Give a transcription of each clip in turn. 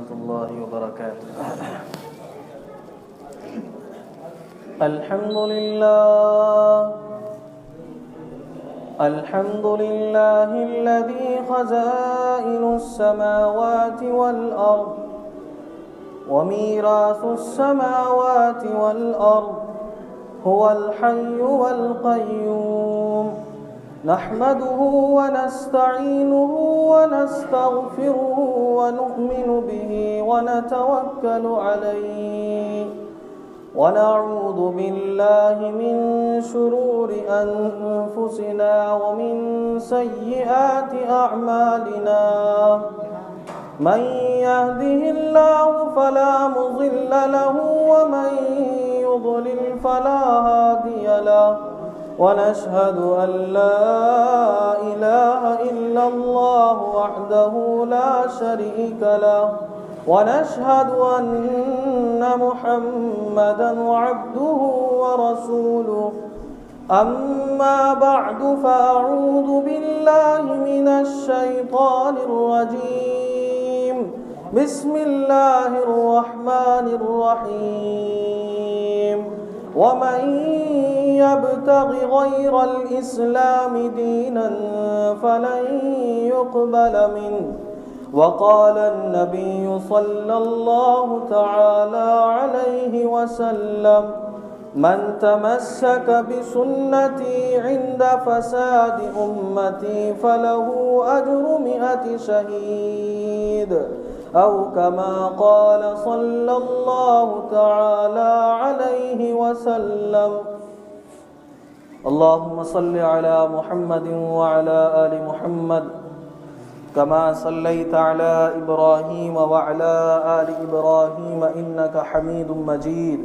ورحمۃ اللہ وبرکاتہ۔ الحمد للہ الذی خزائن السماوات والارض ومیراث السماوات والارض هو الحي والقيوم نحمده ونستعينه ونستغفره ونؤمن به ونتوكل عليه ونعوذ بالله من شرور أنفسنا ومن سيئات أعمالنا من يهده الله فلا مضل له ومن يضلل فلا هادي له ونشهد أن لا إله إلا الله وحده لا شريك له ونشهد أن محمدا عبده ورسوله أما بعد فأعوذ بالله من الشيطان الرجيم بسم الله الرحمن الرحيم ومن يبتغ غير الإسلام دينا فلن يقبل منه وقال النبي صلى الله تعالى عليه وسلم من تمسك بسنتي عند فساد أمتي فله أجر 100 شهيد أو كما قال صلى الله تعالى عليه وسلم اللهم صل على محمد وعلى آل محمد كما صليت على إبراهيم وعلى آل إبراهيم إنك حميد مجيد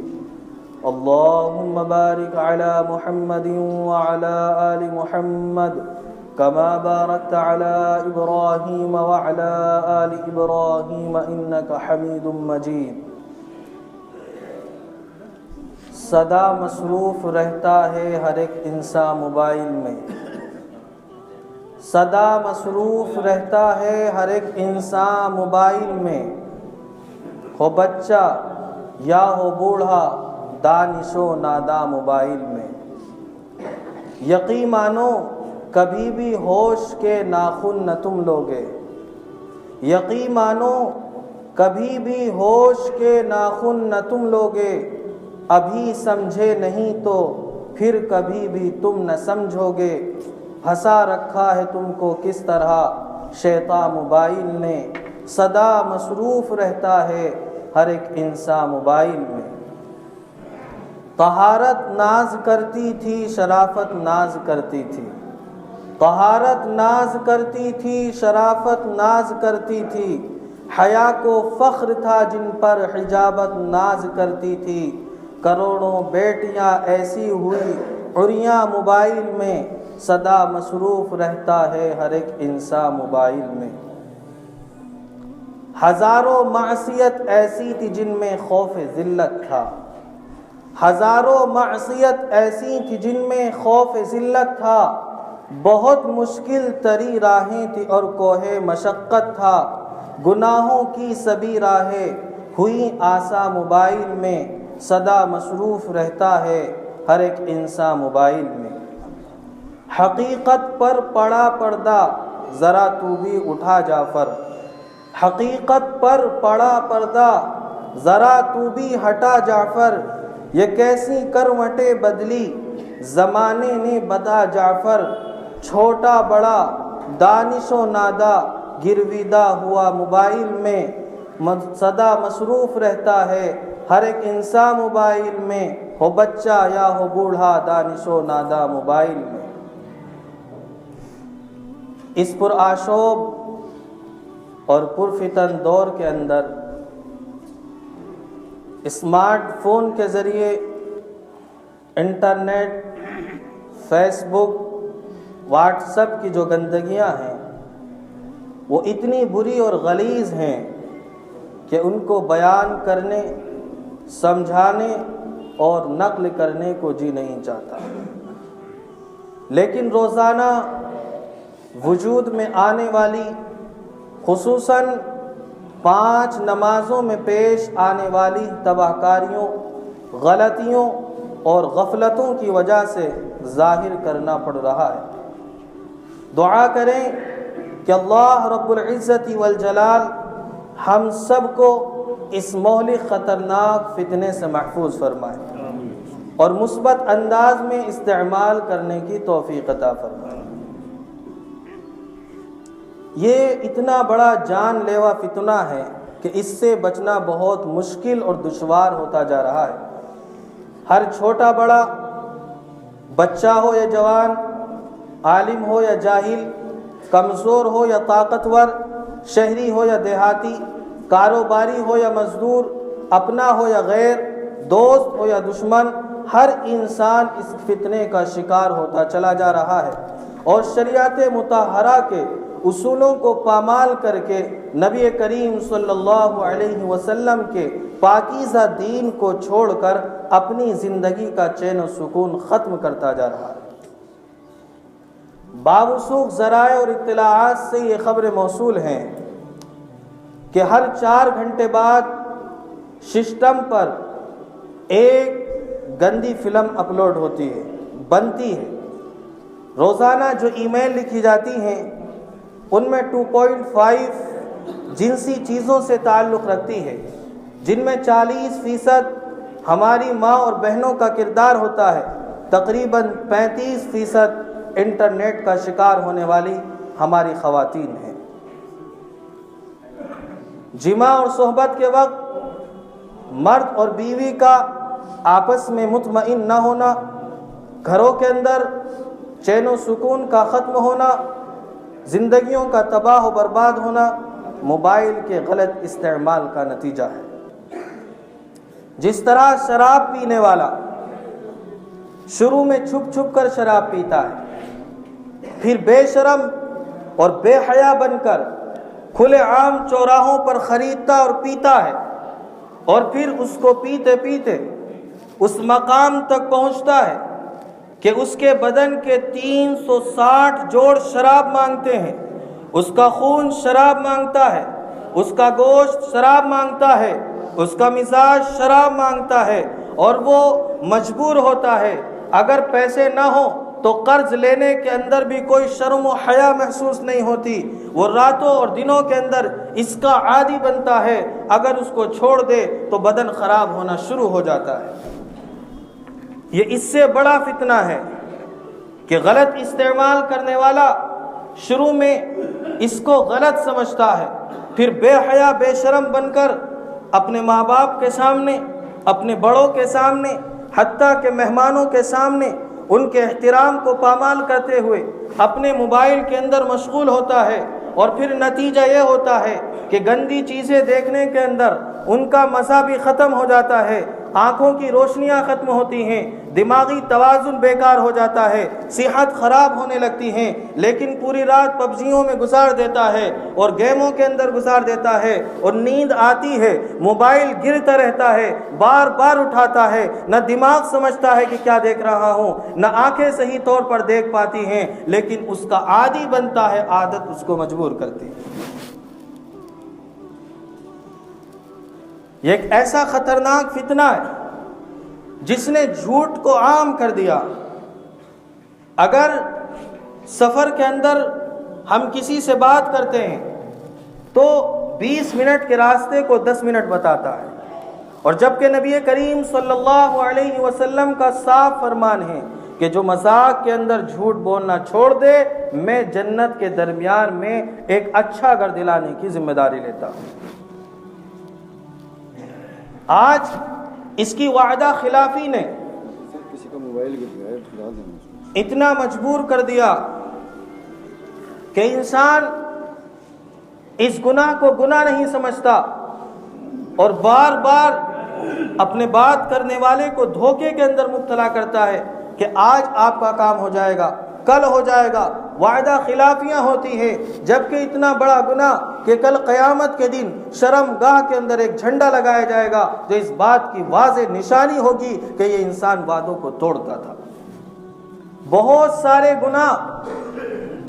اللهم بارك على محمد وعلى آل محمد كما باركت على إبراهيم وعلى آل إبراهيم إنك حميد مجيد۔ سدا مصروف رہتا ہے ہر ایک انسان موبائل میں، سدا مصروف رہتا ہے ہر ایک انسان موبائل میں، ہو بچہ یا ہو بوڑھا دانش و نادا موبائل میں۔ یقین مانو کبھی بھی ہوش کے ناخن نہ تم لوگے، یقین مانو کبھی بھی ہوش کے ناخن نہ تم لوگے، ابھی سمجھے نہیں تو پھر کبھی بھی تم نہ سمجھو گے۔ ہنسا رکھا ہے تم کو کس طرح شیطان موبائل نے، سدا مصروف رہتا ہے ہر ایک انسان موبائل میں۔ طہارت ناز کرتی تھی شرافت ناز کرتی تھی، طہارت ناز کرتی تھی شرافت ناز کرتی تھی، حیا کو فخر تھا جن پر حجابت ناز کرتی تھی۔ کروڑوں بیٹیاں ایسی ہوئی عریاں موبائل میں، سدا مصروف رہتا ہے ہر ایک انسان موبائل میں۔ ہزاروں معصیت ایسی تھی جن میں خوف ذلت تھا، ہزاروں معصیت ایسی تھی جن میں خوف ذلت تھا، بہت مشکل تری راہیں تھی اور کوہ مشقت تھا، گناہوں کی سبھی راہیں ہوئی آسان موبائل میں، سدا مصروف رہتا ہے ہر ایک انسان موبائل میں۔ حقیقت پر پڑا پردہ ذرا تو بھی اٹھا جعفر، حقیقت پر پڑا پردہ ذرا تو بھی ہٹا جعفر، یہ کیسی کروٹیں بدلی زمانے نے بتا جعفر، چھوٹا بڑا دانش و نادا گرویدہ ہوا موبائل میں، سدا مصروف رہتا ہے ہر ایک انسان موبائل میں، ہو بچہ یا ہو بوڑھا دانش و نادا موبائل میں۔ اس پرآشوب اور پرفتن دور کے اندر اسمارٹ فون کے ذریعے انٹرنیٹ، فیس بک، واٹس ایپ کی جو گندگیاں ہیں وہ اتنی بری اور غلیظ ہیں کہ ان کو بیان کرنے، سمجھانے اور نقل کرنے کو جی نہیں چاہتا، لیکن روزانہ وجود میں آنے والی خصوصاً 5 نمازوں میں پیش آنے والی تباہ کاریوں، غلطیوں اور غفلتوں کی وجہ سے ظاہر کرنا پڑ رہا ہے۔ دعا کریں کہ اللہ رب العزت والجلال ہم سب کو اس مہلک خطرناک فتنے سے محفوظ فرمائے اور مثبت انداز میں استعمال کرنے کی توفیق عطا فرمائے۔ یہ اتنا بڑا جان لیوا فتنہ ہے کہ اس سے بچنا بہت مشکل اور دشوار ہوتا جا رہا ہے۔ ہر چھوٹا بڑا، بچہ ہو یا جوان، عالم ہو یا جاہل، کمزور ہو یا طاقتور، شہری ہو یا دیہاتی، کاروباری ہو یا مزدور، اپنا ہو یا غیر، دوست ہو یا دشمن، ہر انسان اس فتنے کا شکار ہوتا چلا جا رہا ہے، اور شریعت مطہرہ کے اصولوں کو پامال کر کے نبی کریم صلی اللہ علیہ وسلم کے پاکیزہ دین کو چھوڑ کر اپنی زندگی کا چین و سکون ختم کرتا جا رہا ہے۔ باوثوق ذرائع اور اطلاعات سے یہ خبریں موصول ہیں کہ ہر 4 گھنٹے بعد سسٹم پر ایک گندی فلم اپلوڈ ہوتی ہے، بنتی ہے۔ روزانہ جو ای میل لکھی جاتی ہیں ان میں 2.5 جنسی چیزوں سے تعلق رکھتی ہے، جن میں 40% ہماری ماں اور بہنوں کا کردار ہوتا ہے، تقریباً 35% انٹرنیٹ کا شکار ہونے والی ہماری خواتین ہیں۔ جماع اور صحبت کے وقت مرد اور بیوی کا آپس میں مطمئن نہ ہونا، گھروں کے اندر چین و سکون کا ختم ہونا، زندگیوں کا تباہ و برباد ہونا موبائل کے غلط استعمال کا نتیجہ ہے۔ جس طرح شراب پینے والا شروع میں چھپ چھپ کر شراب پیتا ہے، پھر بے شرم اور بے حیا بن کر کھلے عام چوراہوں پر خریدتا اور پیتا ہے، اور پھر اس کو پیتے پیتے اس مقام تک پہنچتا ہے کہ اس کے بدن کے 360 جوڑ شراب مانگتے ہیں، اس کا خون شراب مانگتا ہے، اس کا گوشت شراب مانگتا ہے، اس کا مزاج شراب مانگتا ہے، اور وہ مجبور ہوتا ہے، اگر پیسے نہ ہوں تو قرض لینے کے اندر بھی کوئی شرم و حیا محسوس نہیں ہوتی، وہ راتوں اور دنوں کے اندر اس کا عادی بنتا ہے، اگر اس کو چھوڑ دے تو بدن خراب ہونا شروع ہو جاتا ہے۔ یہ اس سے بڑا فتنہ ہے کہ غلط استعمال کرنے والا شروع میں اس کو غلط سمجھتا ہے، پھر بے حیا بے شرم بن کر اپنے ماں باپ کے سامنے، اپنے بڑوں کے سامنے، حتیٰ کہ مہمانوں کے سامنے ان کے احترام کو پامال کرتے ہوئے اپنے موبائل کے اندر مشغول ہوتا ہے، اور پھر نتیجہ یہ ہوتا ہے کہ گندی چیزیں دیکھنے کے اندر ان کا مزہ بھی ختم ہو جاتا ہے، آنکھوں کی روشنیاں ختم ہوتی ہیں، دماغی توازن بیکار ہو جاتا ہے، صحت خراب ہونے لگتی ہیں، لیکن پوری رات پبجیوں میں گزار دیتا ہے اور گیموں کے اندر گزار دیتا ہے، اور نیند آتی ہے، موبائل گرتا رہتا ہے، بار بار اٹھاتا ہے، نہ دماغ سمجھتا ہے کہ کیا دیکھ رہا ہوں، نہ آنکھیں صحیح طور پر دیکھ پاتی ہیں، لیکن اس کا عادی بنتا ہے، عادت اس کو مجبور کرتی ہے۔ یہ ایک ایسا خطرناک فتنہ ہے جس نے جھوٹ کو عام کر دیا۔ اگر سفر کے اندر ہم کسی سے بات کرتے ہیں تو 20 منٹ کے راستے کو 10 منٹ بتاتا ہے، اور جبکہ نبی کریم صلی اللہ علیہ وسلم کا صاف فرمان ہے کہ جو مذاق کے اندر جھوٹ بولنا چھوڑ دے، میں جنت کے درمیان میں ایک اچھا گھر دلانے کی ذمہ داری لیتا ہوں۔ آج اس کی وعدہ خلافی نے اتنا مجبور کر دیا کہ انسان اس گناہ کو گناہ نہیں سمجھتا، اور بار بار اپنے بات کرنے والے کو دھوکے کے اندر مبتلا کرتا ہے کہ آج آپ کا کام ہو جائے گا، کل ہو جائے گا، وعدہ خلافیاں ہوتی ہیں، جبکہ اتنا بڑا گناہ کہ کل قیامت کے دن شرم گاہ کے اندر ایک جھنڈا لگایا جائے گا جو اس بات کی واضح نشانی ہوگی کہ یہ انسان وعدوں کو توڑتا تھا۔ بہت سارے گناہ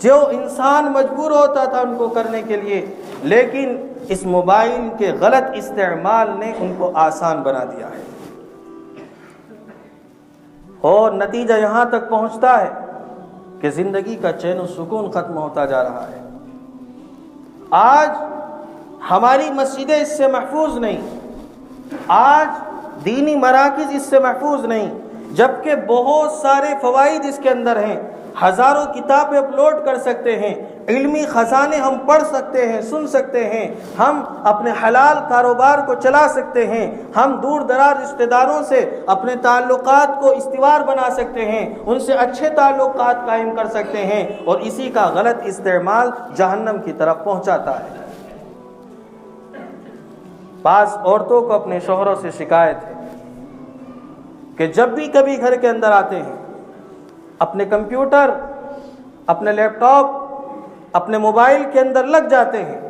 جو انسان مجبور ہوتا تھا ان کو کرنے کے لیے، لیکن اس موبائل کے غلط استعمال نے ان کو آسان بنا دیا ہے، اور نتیجہ یہاں تک پہنچتا ہے کہ زندگی کا چین و سکون ختم ہوتا جا رہا ہے۔ آج ہماری مسجدیں اس سے محفوظ نہیں، آج دینی مراکز اس سے محفوظ نہیں، جبکہ بہت سارے فوائد اس کے اندر ہیں، ہزاروں کتابیں اپلوڈ کر سکتے ہیں، علمی خزانے ہم پڑھ سکتے ہیں، سن سکتے ہیں، ہم اپنے حلال کاروبار کو چلا سکتے ہیں، ہم دور دراز رشتہ داروں سے اپنے تعلقات کو استوار بنا سکتے ہیں، ان سے اچھے تعلقات قائم کر سکتے ہیں، اور اسی کا غلط استعمال جہنم کی طرف پہنچاتا ہے۔ بعض عورتوں کو اپنے شوہروں سے شکایت ہے کہ جب بھی کبھی گھر کے اندر آتے ہیں، اپنے کمپیوٹر، اپنے لیپ ٹاپ، اپنے موبائل کے اندر لگ جاتے ہیں،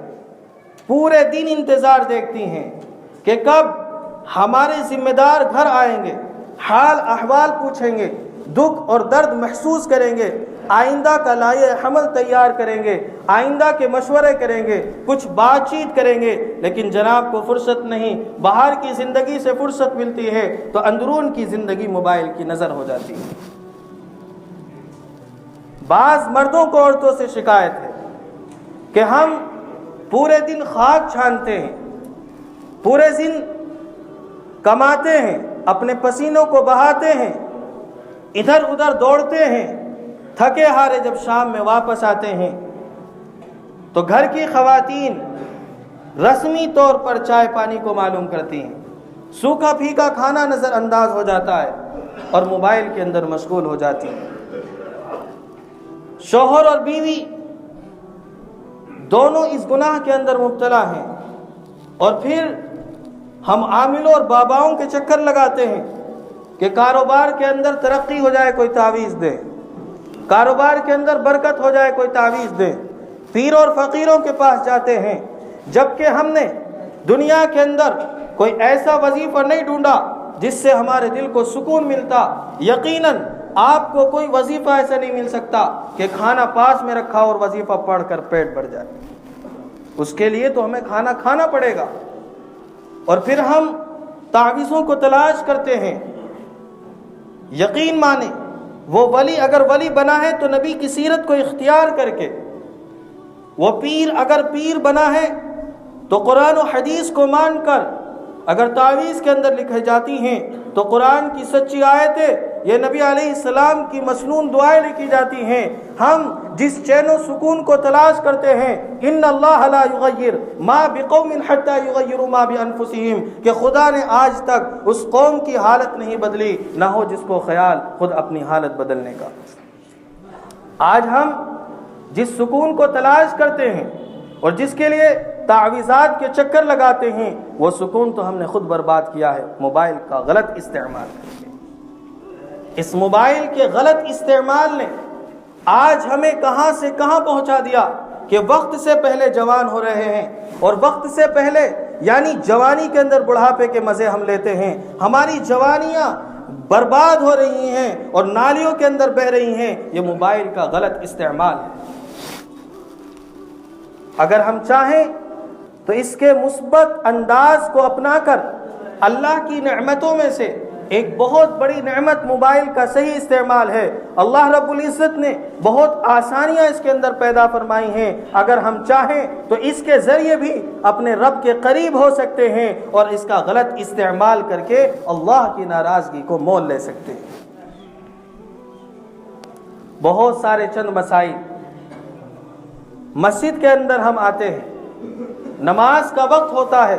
پورے دن انتظار دیکھتی ہیں کہ کب ہمارے ذمہ دار گھر آئیں گے، حال احوال پوچھیں گے، دکھ اور درد محسوس کریں گے، آئندہ کا لائحہ حمل تیار کریں گے، آئندہ کے مشورے کریں گے، کچھ بات چیت کریں گے، لیکن جناب کو فرصت نہیں، باہر کی زندگی سے فرصت ملتی ہے تو اندرون کی زندگی موبائل کی نظر ہو جاتی ہے۔ بعض مردوں کو عورتوں سے شکایت ہے کہ ہم پورے دن خاک چھانتے ہیں، پورے دن کماتے ہیں، اپنے پسینوں کو بہاتے ہیں، ادھر ادھر دوڑتے ہیں، تھکے ہارے جب شام میں واپس آتے ہیں تو گھر کی خواتین رسمی طور پر چائے پانی کو معلوم کرتی ہیں، سوکھا پھیکا کھانا نظر انداز ہو جاتا ہے اور موبائل کے اندر مشغول ہو جاتی ہیں۔ شوہر اور بیوی دونوں اس گناہ کے اندر مبتلا ہیں، اور پھر ہم عاملوں اور باباؤں کے چکر لگاتے ہیں کہ کاروبار کے اندر ترقی ہو جائے کوئی تعویذ دے، کاروبار کے اندر برکت ہو جائے کوئی تعویذ دے، پیروں اور فقیروں کے پاس جاتے ہیں، جبکہ ہم نے دنیا کے اندر کوئی ایسا وظیفہ نہیں ڈھونڈا جس سے ہمارے دل کو سکون ملتا۔ یقیناً آپ کو کوئی وظیفہ ایسا نہیں مل سکتا کہ کھانا پاس میں رکھا اور وظیفہ پڑھ کر پیٹ بھر جائے، اس کے لیے تو ہمیں کھانا کھانا پڑے گا، اور پھر ہم تعویذوں کو تلاش کرتے ہیں۔ یقین مانیں وہ ولی اگر ولی بنا ہے تو نبی کی سیرت کو اختیار کر کے، وہ پیر اگر پیر بنا ہے تو قرآن و حدیث کو مان کر، اگر تعویذ کے اندر لکھے جاتی ہیں تو قرآن کی سچی آیتیں، یہ نبی علیہ السلام کی مسنون دعائیں لکھی جاتی ہیں۔ ہم جس چین و سکون کو تلاش کرتے ہیں، ان اللہ لا یغیر ما بقوم حتی یغیروا ما بانفسہم، کہ خدا نے آج تک اس قوم کی حالت نہیں بدلی، نہ ہو جس کو خیال خود اپنی حالت بدلنے کا۔ آج ہم جس سکون کو تلاش کرتے ہیں اور جس کے لیے تعویذات کے چکر لگاتے ہیں، وہ سکون تو ہم نے خود برباد کیا ہے موبائل کا غلط استعمال کر کے۔ اس موبائل کے غلط استعمال نے آج ہمیں کہاں سے کہاں پہنچا دیا کہ وقت سے پہلے جوان ہو رہے ہیں، اور وقت سے پہلے یعنی جوانی کے اندر بڑھاپے کے مزے ہم لیتے ہیں، ہماری جوانیاں برباد ہو رہی ہیں اور نالیوں کے اندر بہہ رہی ہیں۔ یہ موبائل کا غلط استعمال ہے۔ اگر ہم چاہیں تو اس کے مثبت انداز کو اپنا کر اللہ کی نعمتوں میں سے ایک بہت بڑی نعمت موبائل کا صحیح استعمال ہے۔ اللہ رب العزت نے بہت آسانیاں اس کے اندر پیدا فرمائی ہیں، اگر ہم چاہیں تو اس کے ذریعے بھی اپنے رب کے قریب ہو سکتے ہیں، اور اس کا غلط استعمال کر کے اللہ کی ناراضگی کو مول لے سکتے ہیں۔ بہت سارے چند مسائل، مسجد کے اندر ہم آتے ہیں، نماز کا وقت ہوتا ہے،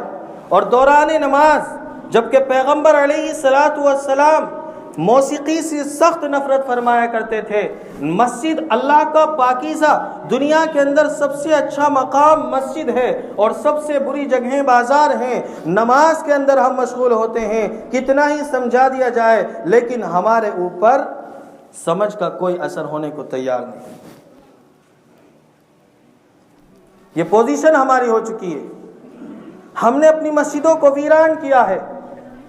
اور دوران نماز جبکہ پیغمبر علیہ الصلاۃ والسلام موسیقی سے سخت نفرت فرمایا کرتے تھے، مسجد اللہ کا پاکیزہ، دنیا کے اندر سب سے اچھا مقام مسجد ہے اور سب سے بری جگہیں بازار ہیں، نماز کے اندر ہم مشغول ہوتے ہیں، کتنا ہی سمجھا دیا جائے لیکن ہمارے اوپر سمجھ کا کوئی اثر ہونے کو تیار نہیں۔ یہ پوزیشن ہماری ہو چکی ہے، ہم نے اپنی مسجدوں کو ویران کیا ہے،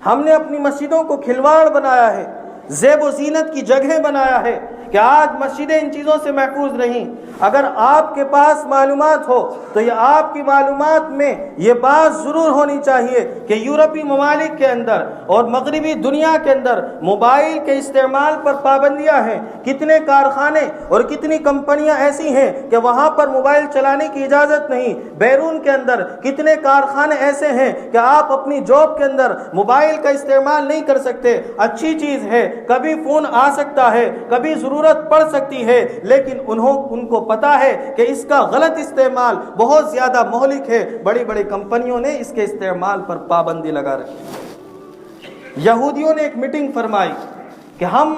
ہم نے اپنی مسجدوں کو کھلواڑ بنایا ہے، زیب و زینت کی جگہیں بنایا ہے، کہ آج مسجدیں ان چیزوں سے محفوظ نہیں. اگر آپ کے پاس معلومات ہو تو یہ آپ کی معلومات میں یہ بات ضرور ہونی چاہیے کہ یورپی ممالک کے اندر اور مغربی دنیا کے اندر موبائل کے استعمال پر پابندیاں ہیں. کتنے کارخانے اور کتنی کمپنیاں ایسی ہیں کہ وہاں پر موبائل چلانے کی اجازت نہیں. بیرون کے اندر کتنے کارخانے ایسے ہیں کہ آپ اپنی جاب کے اندر موبائل کا استعمال نہیں کر سکتے. اچھی چیز ہے, کبھی فون آ سکتا ہے, کبھی ضرورت پڑ سکتی ہے, لیکن ان کو پتا ہے کہ اس کا غلط استعمال بہت زیادہ مہلک ہے. بڑی بڑی کمپنیوں نے اس کے استعمال پر پابندی لگا رکھی. یہودیوں نے ایک میٹنگ فرمائی کہ ہم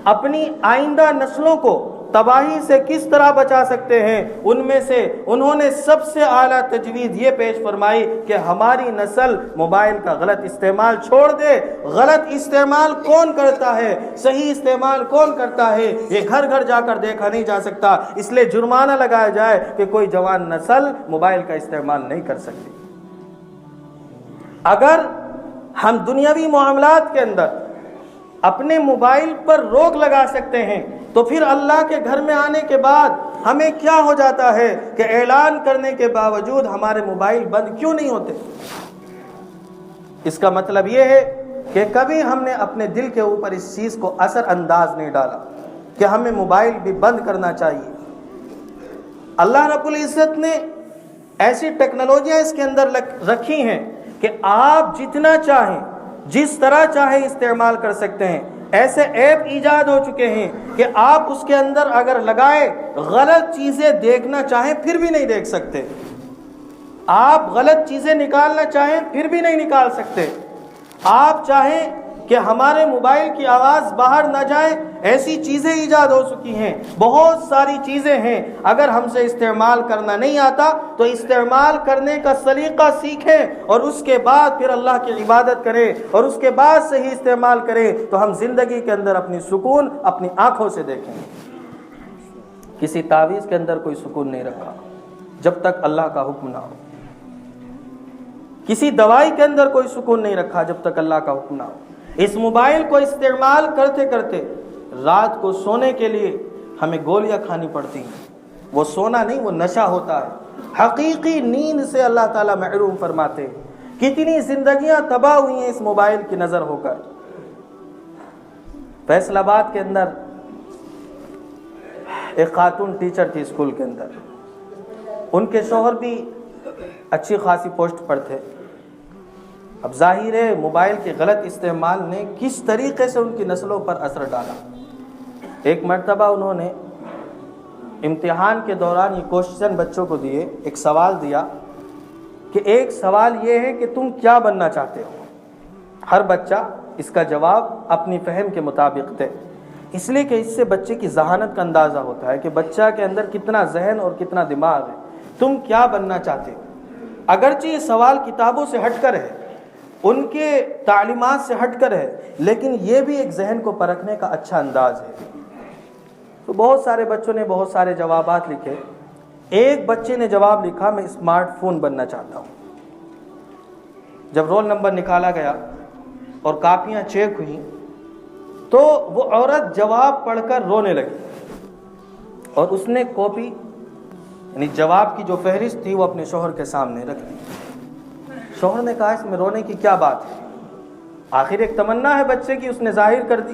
اپنی آئندہ نسلوں کو تباہی سے کس طرح بچا سکتے ہیں. ان میں سے انہوں نے سب سے اعلیٰ تجویز یہ پیش فرمائی کہ ہماری نسل موبائل کا غلط استعمال چھوڑ دے. غلط استعمال کون کرتا ہے, صحیح استعمال کون کرتا ہے, یہ گھر گھر جا کر دیکھا نہیں جا سکتا. اس لیے جرمانہ لگایا جائے کہ کوئی جوان نسل موبائل کا استعمال نہیں کر سکتی. اگر ہم دنیاوی معاملات کے اندر اپنے موبائل پر روک لگا سکتے ہیں تو پھر اللہ کے گھر میں آنے کے بعد ہمیں کیا ہو جاتا ہے کہ اعلان کرنے کے باوجود ہمارے موبائل بند کیوں نہیں ہوتے. اس کا مطلب یہ ہے کہ کبھی ہم نے اپنے دل کے اوپر اس چیز کو اثر انداز نہیں ڈالا کہ ہمیں موبائل بھی بند کرنا چاہیے. اللہ رب العزت نے ایسی ٹیکنالوجیاں اس کے اندر رکھی ہیں کہ آپ جتنا چاہیں جس طرح چاہیں استعمال کر سکتے ہیں. ایسے ایپ ایجاد ہو چکے ہیں کہ آپ اس کے اندر اگر لگائے غلط چیزیں دیکھنا چاہیں پھر بھی نہیں دیکھ سکتے. آپ غلط چیزیں نکالنا چاہیں پھر بھی نہیں نکال سکتے. آپ چاہیں کہ ہمارے موبائل کی آواز باہر نہ جائے, ایسی چیزیں ایجاد ہو چکی ہیں. بہت ساری چیزیں ہیں, اگر ہم سے استعمال کرنا نہیں آتا تو استعمال کرنے کا سلیقہ سیکھیں اور اس کے بعد پھر اللہ کی عبادت کریں اور اس کے بعد صحیح استعمال کریں تو ہم زندگی کے اندر اپنی سکون اپنی آنکھوں سے دیکھیں. کسی تعویذ کے اندر کوئی سکون نہیں رکھا جب تک اللہ کا حکم نہ ہو. کسی دوائی کے اندر کوئی سکون نہیں رکھا جب تک اللہ کا حکم نہ ہو. اس موبائل کو استعمال کرتے کرتے رات کو سونے کے لیے ہمیں گولیاں کھانی پڑتی ہیں. وہ سونا نہیں, وہ نشہ ہوتا ہے. حقیقی نیند سے اللہ تعالیٰ محروم فرماتے ہیں. کتنی زندگیاں تباہ ہوئی ہیں اس موبائل کی نظر ہو کر. فیصل آباد کے اندر ایک خاتون ٹیچر تھی اسکول کے اندر. ان کے شوہر بھی اچھی خاصی پوسٹ پر تھے. اب ظاہر ہے موبائل کے غلط استعمال نے کس طریقے سے ان کی نسلوں پر اثر ڈالا. ایک مرتبہ انہوں نے امتحان کے دوران یہ کوشچن بچوں کو دیے, ایک سوال دیا کہ ایک سوال یہ ہے کہ تم کیا بننا چاہتے ہو. ہر بچہ اس کا جواب اپنی فہم کے مطابق دے, اس لیے کہ اس سے بچے کی ذہانت کا اندازہ ہوتا ہے کہ بچہ کے اندر کتنا ذہن اور کتنا دماغ ہے. تم کیا بننا چاہتے ہو. اگرچہ یہ سوال کتابوں سے ہٹ کر ہے, ان کے تعلیمات سے ہٹ کر ہے, لیکن یہ بھی ایک ذہن کو پرکھنے کا اچھا انداز ہے. تو بہت سارے بچوں نے بہت سارے جوابات لکھے. ایک بچے نے جواب لکھا میں اسمارٹ فون بننا چاہتا ہوں. جب رول نمبر نکالا گیا اور کاپیاں چیک ہوئیں تو وہ عورت جواب پڑھ کر رونے لگی اور اس نے کاپی یعنی جواب کی جو فہرست تھی وہ اپنے شوہر کے سامنے رکھ دی. شوہر نے کہا اس میں رونے کی کیا بات ہے, آخر ایک تمنا ہے بچے کی, اس نے ظاہر کر دی.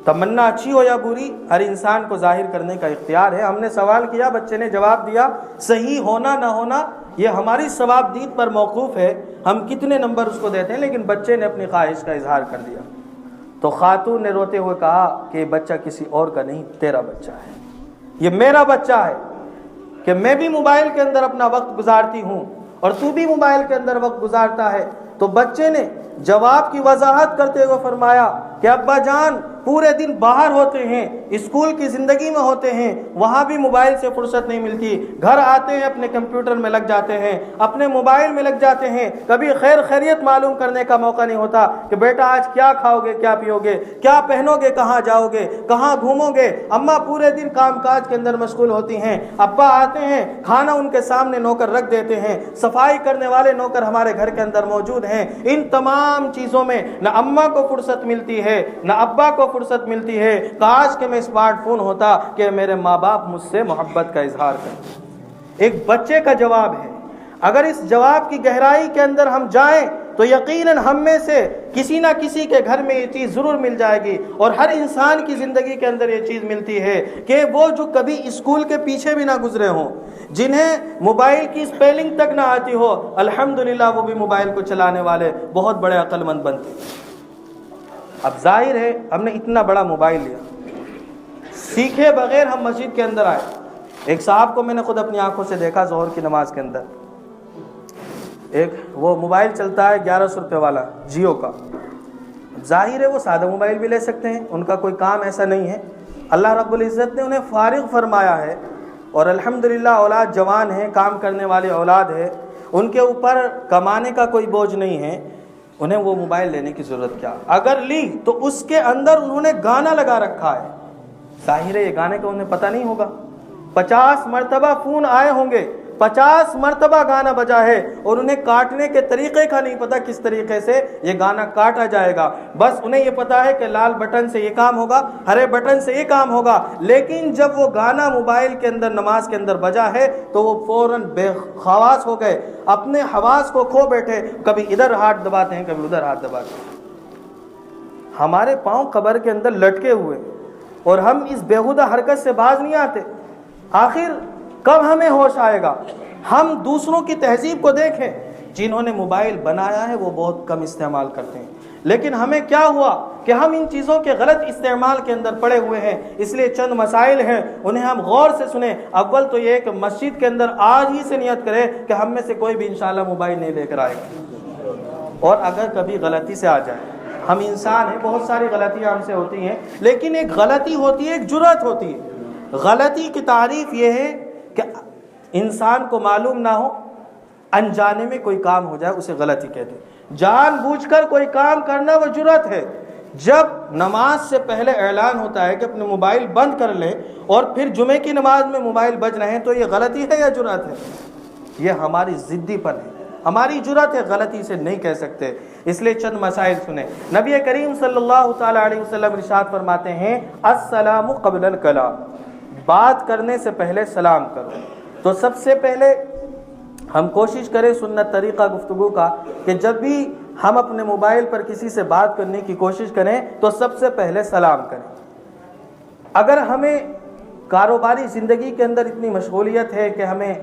تمنا اچھی ہو یا بری ہر انسان کو ظاہر کرنے کا اختیار ہے. ہم نے سوال کیا, بچے نے جواب دیا. صحیح ہونا نہ ہونا یہ ہماری ثواب دید پر موقوف ہے, ہم کتنے نمبر اس کو دیتے ہیں, لیکن بچے نے اپنی خواہش کا اظہار کر دیا. تو خاتون نے روتے ہوئے کہا کہ یہ بچہ کسی اور کا نہیں, تیرا بچہ ہے, یہ میرا بچہ ہے کہ میں بھی موبائل کے اندر اپنا وقت گزارتی ہوں اور تو بھی موبائل کے اندر وقت گزارتا ہے. تو بچے نے جواب کی وضاحت کرتے ہوئے فرمایا کہ ابا جان پورے دن باہر ہوتے ہیں, اسکول کی زندگی میں ہوتے ہیں وہاں بھی موبائل سے فرصت نہیں ملتی، گھر آتے ہیں اپنے کمپیوٹر میں لگ جاتے ہیں، اپنے موبائل میں لگ جاتے ہیں، کبھی خیر خیریت معلوم کرنے کا موقع نہیں ہوتا کہ بیٹا آج کیا کھاؤ گے، کیا پیو گے، کیا پہنو گے، کہاں جاؤ گے، کہاں گھومو گے۔ اماں پورے دن کام کاج کے اندر مشغول ہوتی ہیں، ابا آتے ہیں کھانا ان کے سامنے نوکر رکھ دیتے ہیں، صفائی کرنے والے نوکر ہمارے گھر کے اندر موجود ہیں۔ ان تمام چیزوں میں نہ اماں کو فرصت ملتی ہے نہ ابا کو فرصت ملتی ہے۔ کاش کہ میں اسمارٹ فون ہوتا کہ میرے ماں باپ مجھ سے محبت کا اظہار کریں۔ ایک بچے کا جواب ہے، اگر اس جواب کی گہرائی کے اندر ہم جائیں تو یقیناً ہم میں سے کسی نہ کسی کے گھر میں یہ چیز ضرور مل جائے گی، اور ہر انسان کی زندگی کے اندر یہ چیز ملتی ہے کہ وہ جو کبھی اسکول کے پیچھے بھی نہ گزرے ہوں، جنہیں موبائل کی اسپیلنگ تک نہ آتی ہو، الحمدللہ وہ بھی موبائل کو چلانے والے بہت بڑے عقل مند بنتے۔ اب ظاہر ہے ہم نے اتنا بڑا موبائل لیا، سیکھے بغیر ہم مسجد کے اندر آئے۔ ایک صاحب کو میں نے خود اپنی آنکھوں سے دیکھا ظہر کی نماز کے اندر، ایک وہ موبائل چلتا ہے 1100 روپے والا جیو کا۔ ظاہر ہے وہ سادہ موبائل بھی لے سکتے ہیں، ان کا کوئی کام ایسا نہیں ہے، اللہ رب العزت نے انہیں فارغ فرمایا ہے، اور الحمدللہ اولاد جوان ہیں، کام کرنے والی اولاد ہے، ان کے اوپر کمانے کا کوئی بوجھ نہیں ہے، انہیں وہ موبائل لینے کی ضرورت کیا؟ اگر لی تو اس کے اندر انہوں نے گانا لگا رکھا ہے، ظاہر ہے یہ گانے کا انہیں پتہ نہیں ہوگا، 50 مرتبہ فون آئے ہوں گے، 50 مرتبہ گانا بجا ہے، اور انہیں کاٹنے کے طریقے کا نہیں پتا کس طریقے سے یہ گانا کاٹا جائے گا، بس انہیں یہ پتا ہے کہ لال بٹن سے یہ کام ہوگا، ہرے بٹن سے یہ کام ہوگا۔ لیکن جب وہ گانا موبائل کے اندر نماز کے اندر بجا ہے تو وہ فوراً بے حواس ہو گئے، اپنے حواس کو کھو بیٹھے، کبھی ادھر ہاتھ دباتے ہیں کبھی ادھر ہاتھ دباتے ہیں۔ ہمارے پاؤں قبر کے اندر لٹکے ہوئے اور ہم اس بےہودہ حرکت سے باز نہیں آتے۔ آخر کب ہمیں ہوش آئے گا؟ ہم دوسروں کی تہذیب کو دیکھیں، جنہوں نے موبائل بنایا ہے وہ بہت کم استعمال کرتے ہیں، لیکن ہمیں کیا ہوا کہ ہم ان چیزوں کے غلط استعمال کے اندر پڑے ہوئے ہیں۔ اس لیے چند مسائل ہیں، انہیں ہم غور سے سنیں۔ اول تو یہ کہ مسجد کے اندر آج ہی سے نیت کرے کہ ہم میں سے کوئی بھی انشاءاللہ موبائل نہیں لے کر آئے گا، اور اگر کبھی غلطی سے آ جائے، ہم انسان ہیں، بہت ساری غلطیاں ہم سے ہوتی ہیں، لیکن ایک غلطی ہوتی ہے، ایک جرأت ہوتی ہے۔ غلطی کی تعریف یہ ہے کہ انسان کو معلوم نہ ہو، انجانے میں کوئی کام ہو جائے، اسے غلطی کہتے ہیں۔ جان بوجھ کر کوئی کام کرنا وہ جرأت ہے۔ جب نماز سے پہلے اعلان ہوتا ہے کہ اپنے موبائل بند کر لیں، اور پھر جمعے کی نماز میں موبائل بج رہے ہیں، تو یہ غلطی ہے یا جرأت ہے؟ یہ ہماری ضدی پن ہے، ہماری جرأت ہے، غلطی سے نہیں کہہ سکتے۔ اس لیے چند مسائل سنیں۔ نبی کریم صلی اللہ تعالی علیہ وسلم ارشاد فرماتے ہیں، السلام قبل الکلام، بات کرنے سے پہلے سلام کرو۔ تو سب سے پہلے ہم کوشش کریں سنت طریقہ گفتگو کا کہ جب بھی ہم اپنے موبائل پر کسی سے بات کرنے کی کوشش کریں تو سب سے پہلے سلام کریں۔ اگر ہمیں کاروباری زندگی کے اندر اتنی مشغولیت ہے کہ ہمیں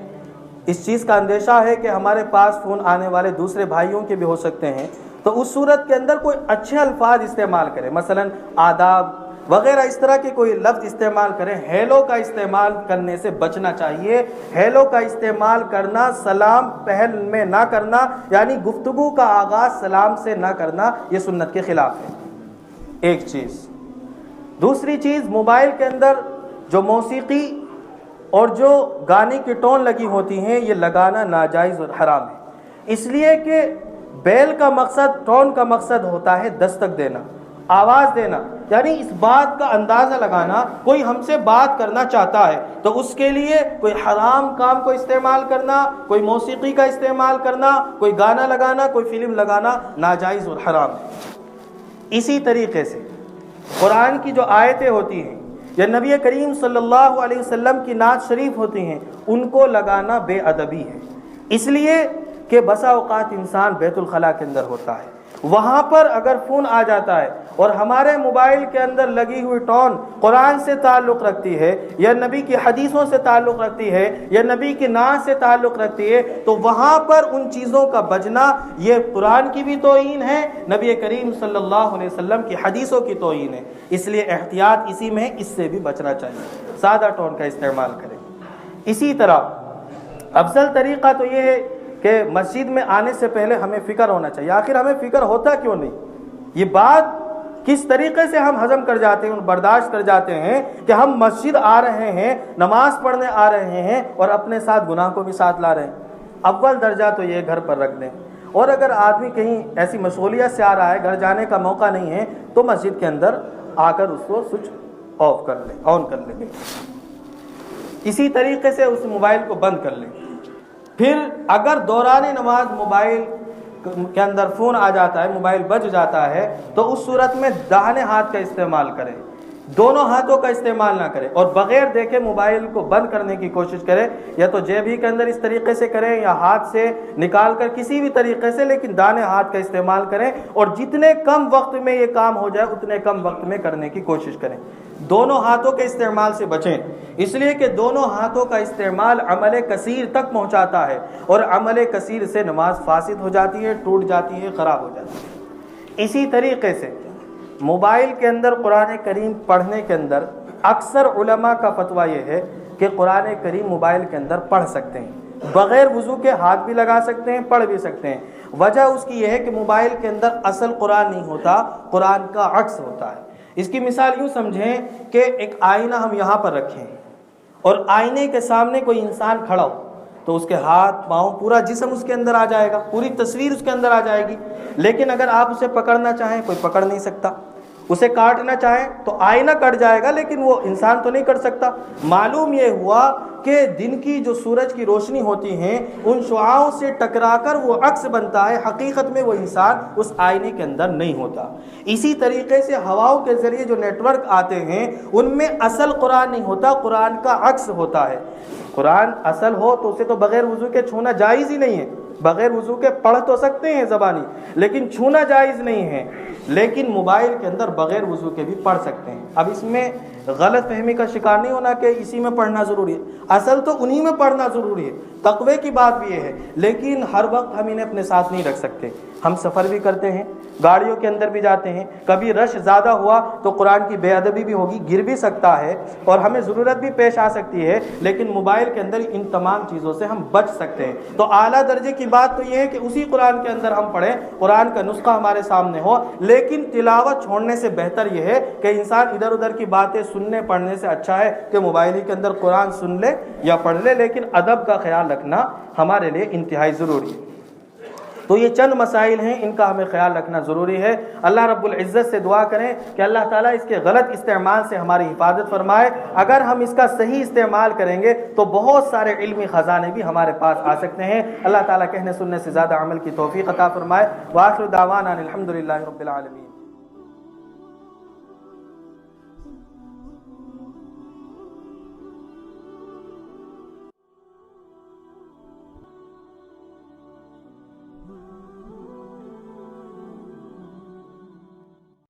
اس چیز کا اندیشہ ہے کہ ہمارے پاس فون آنے والے دوسرے بھائیوں کے بھی ہو سکتے ہیں، تو اس صورت کے اندر کوئی اچھے الفاظ استعمال کریں، مثلا آداب وغیرہ اس طرح کے کوئی لفظ استعمال کریں۔ ہیلو کا استعمال کرنے سے بچنا چاہیے۔ ہیلو کا استعمال کرنا، سلام پہل میں نہ کرنا، یعنی گفتگو کا آغاز سلام سے نہ کرنا، یہ سنت کے خلاف ہے، ایک چیز۔ دوسری چیز، موبائل کے اندر جو موسیقی اور جو گانے کی ٹون لگی ہوتی ہیں، یہ لگانا ناجائز اور حرام ہے، اس لیے کہ بیل کا مقصد، ٹون کا مقصد ہوتا ہے دستک دینا، آواز دینا، یعنی اس بات کا اندازہ لگانا کوئی ہم سے بات کرنا چاہتا ہے، تو اس کے لیے کوئی حرام کام کو استعمال کرنا، کوئی موسیقی کا استعمال کرنا، کوئی گانا لگانا، کوئی فلم لگانا ناجائز اور حرام ہے۔ اسی طریقے سے قرآن کی جو آیتیں ہوتی ہیں یا نبی کریم صلی اللہ علیہ وسلم کی نعت شریف ہوتی ہیں، ان کو لگانا بے ادبی ہے، اس لیے کہ بسا اوقات انسان بیت الخلاء کے اندر ہوتا ہے، وہاں پر اگر فون آ جاتا ہے اور ہمارے موبائل کے اندر لگی ہوئی ٹون قرآن سے تعلق رکھتی ہے یا نبی کی حدیثوں سے تعلق رکھتی ہے یا نبی کی نعت سے تعلق رکھتی ہے، تو وہاں پر ان چیزوں کا بجنا یہ قرآن کی بھی توہین ہے، نبی کریم صلی اللہ علیہ وسلم کی حدیثوں کی توہین ہے۔ اس لیے احتیاط اسی میں، اس سے بھی بچنا چاہیے، سادہ ٹون کا استعمال کریں۔ اسی طرح افضل طریقہ تو یہ ہے کہ مسجد میں آنے سے پہلے ہمیں فکر ہونا چاہیے۔ آخر ہمیں فکر ہوتا کیوں نہیں؟ یہ بات کس طریقے سے ہم ہضم کر جاتے ہیں اور برداشت کر جاتے ہیں کہ ہم مسجد آ رہے ہیں، نماز پڑھنے آ رہے ہیں اور اپنے ساتھ گناہ کو بھی ساتھ لا رہے ہیں۔ اول درجہ تو یہ گھر پر رکھ دیں، اور اگر آدمی کہیں ایسی مشغولیت سے آ رہا ہے، گھر جانے کا موقع نہیں ہے، تو مسجد کے اندر آ کر اس کو سوئچ آن کر لیں، اسی طریقے سے اس موبائل کو بند کر لیں۔ پھر اگر دوران نماز موبائل کے اندر فون آ جاتا ہے، موبائل بج جاتا ہے، تو اس صورت میں داہنے ہاتھ کا استعمال کریں، دونوں ہاتھوں کا استعمال نہ کریں، اور بغیر دیکھے موبائل کو بند کرنے کی کوشش کریں، یا تو جیب ہی کے اندر اس طریقے سے کریں یا ہاتھ سے نکال کر کسی بھی طریقے سے، لیکن داہنے ہاتھ کا استعمال کریں، اور جتنے کم وقت میں یہ کام ہو جائے اتنے کم وقت میں کرنے کی کوشش کریں۔ دونوں ہاتھوں کے استعمال سے بچیں، اس لیے کہ دونوں ہاتھوں کا استعمال عمل کثیر تک پہنچاتا ہے، اور عمل کثیر سے نماز فاسد ہو جاتی ہے، ٹوٹ جاتی ہے، خراب ہو جاتی ہے۔ اسی طریقے سے موبائل کے اندر قرآن کریم پڑھنے کے اندر اکثر علماء کا فتویٰ یہ ہے کہ قرآن کریم موبائل کے اندر پڑھ سکتے ہیں، بغیر وضو کے ہاتھ بھی لگا سکتے ہیں، پڑھ بھی سکتے ہیں۔ وجہ اس کی یہ ہے کہ موبائل کے اندر اصل قرآن نہیں ہوتا، قرآن کا عکس ہوتا ہے۔ اس کی مثال یوں سمجھیں کہ ایک آئینہ ہم یہاں پر رکھیں، اور آئینے کے سامنے کوئی انسان کھڑا ہو، تو اس کے ہاتھ پاؤں پورا جسم اس کے اندر آ جائے گا، پوری تصویر اس کے اندر آ جائے گی۔ لیکن اگر آپ اسے پکڑنا چاہیں، کوئی پکڑ نہیں سکتا، اسے کاٹنا چاہیں تو آئینہ کٹ جائے گا، لیکن وہ انسان تو نہیں کٹ سکتا۔ معلوم یہ ہوا کہ دن کی جو سورج کی روشنی ہوتی ہیں، ان شعاعوں سے ٹکرا کر وہ عکس بنتا ہے، حقیقت میں وہ انسان اس آئینے کے اندر نہیں ہوتا۔ اسی طریقے سے ہواؤں کے ذریعے جو نیٹ ورک آتے ہیں، ان میں اصل قرآن نہیں ہوتا، قرآن کا عکس ہوتا ہے۔ قرآن اصل ہو تو اسے تو بغیر وضو کے چھونا جائز ہی نہیں ہے، بغیر وضو کے پڑھ تو سکتے ہیں زبانی، لیکن چھونا جائز نہیں ہے۔ لیکن موبائل کے اندر بغیر وضو کے بھی پڑھ سکتے ہیں۔ اب اس میں غلط فہمی کا شکار نہیں ہونا کہ اسی میں پڑھنا ضروری ہے، اصل تو انہی میں پڑھنا ضروری ہے۔ تقوی کی بات بھی یہ ہے، لیکن ہر وقت ہم انہیں اپنے ساتھ نہیں رکھ سکتے۔ ہم سفر بھی کرتے ہیں، گاڑیوں کے اندر بھی جاتے ہیں، کبھی رش زیادہ ہوا تو قرآن کی بے ادبی بھی ہوگی، گر بھی سکتا ہے، اور ہمیں ضرورت بھی پیش آ سکتی ہے، لیکن موبائل کے اندر ان تمام چیزوں سے ہم بچ سکتے ہیں۔ تو اعلیٰ درجے کی بات تو یہ ہے کہ اسی قرآن کے اندر ہم پڑھیں، قرآن کا نسخہ ہمارے سامنے ہو، لیکن تلاوت چھوڑنے سے بہتر یہ ہے کہ انسان ادھر ادھر کی باتیں سننے پڑھنے سے اچھا ہے کہ موبائل ہی کے اندر قرآن سن لے یا پڑھ لے، لیکن ادب کا خیال رکھنا ہمارے لیے انتہائی ضروری ہے۔ تو یہ چند مسائل ہیں، ان کا ہمیں خیال رکھنا ضروری ہے۔ اللہ رب العزت سے دعا کریں کہ اللہ تعالیٰ اس کے غلط استعمال سے ہماری حفاظت فرمائے۔ اگر ہم اس کا صحیح استعمال کریں گے تو بہت سارے علمی خزانے بھی ہمارے پاس آ سکتے ہیں۔ اللہ تعالیٰ کہنے سننے سے زیادہ عمل کی توفیق عطا فرمائے۔ وآخر دعوانا الحمدللہ رب العالمین۔